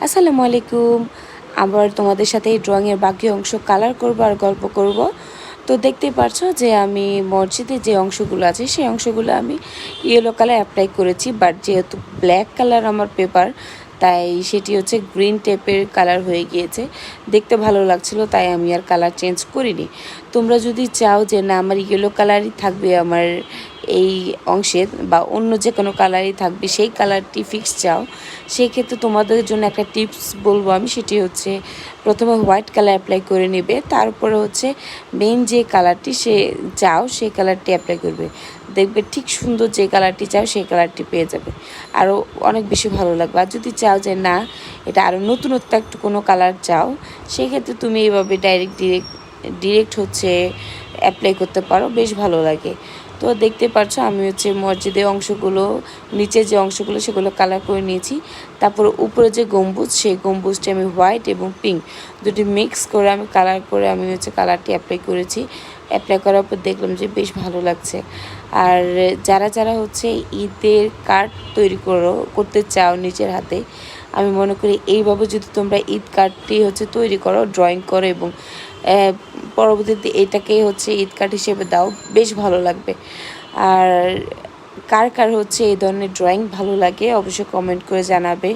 আসসালামু আলাইকুম। আবার তোমাদের সাথে এই ড্রয়িংয়ের বাকি অংশ কালার করব আর গল্প করব। তো দেখতেই পারছো যে আমি মসজিদের যে অংশগুলো আছে সেই অংশগুলো আমি ইয়েলো কালার অ্যাপ্লাই করেছি, বাট যেহেতু ব্ল্যাক কালার আমার পেপার, তাই সেটি হচ্ছে গ্রিন টেপের কালার হয়ে গিয়েছে। দেখতে ভালো লাগছিল, তাই আমি আর কালার চেঞ্জ করিনি। তোমরা যদি চাও যে না আমার ইয়েলো কালারই থাকবে আমার এই অংশে বা অন্য যে কোনো কালারই থাকবে, সেই কালারটি ফিক্স চাও, সেই ক্ষেত্রে তোমাদের জন্য একটা টিপস বলবো আমি। সেটি হচ্ছে প্রথমে হোয়াইট কালার অ্যাপ্লাই করে নেবে, তারপরে হচ্ছে মেইন যে কালারটি সে চাও সেই কালারটি অ্যাপ্লাই করবে। দেখবে ঠিক সুন্দর যে কালারটি চাও সেই কালারটি পেয়ে যাবে, আরও অনেক বেশি ভালো লাগবে। আর যদি চাও যে না এটা আরও নতুনত্ব একটু কোনো কালার চাও, সেক্ষেত্রে তুমি এইভাবে ডিরেক্ট হচ্ছে অ্যাপ্লাই করতে পারো, বেশ ভালো লাগে। তো দেখতে পাচ্ছ আমি হচ্ছে মসজিদের অংশগুলো, নিচে যে অংশগুলো সেগুলো কালার করে নিয়েছি। তারপর উপরে যে গম্বুজ, সেই গম্বুজটি আমি হোয়াইট এবং পিঙ্ক দুটি মিক্স করে আমি কালার করে আমি হচ্ছে কালারটি অ্যাপ্লাই করেছি। অ্যাপ্লাই করার পর দেখলাম যে বেশ ভালো লাগছে। আর যারা যারা হচ্ছে ঈদের কার্ড তৈরি করতে চাও নিজের হাতে, আমি মনে করি এইভাবে যদি তোমরা ঈদ কার্ডটি হচ্ছে তৈরি করো, ড্রয়িং করো এবং পরবর্তীতে এটাকে হচ্ছে ঈদ কার্ড হিসেবে দাও, বেশ ভালো লাগবে। আর কার কার হচ্ছে এই ধরনের ড্রয়িং ভালো লাগে অবশ্যই কমেন্ট করে জানাবে।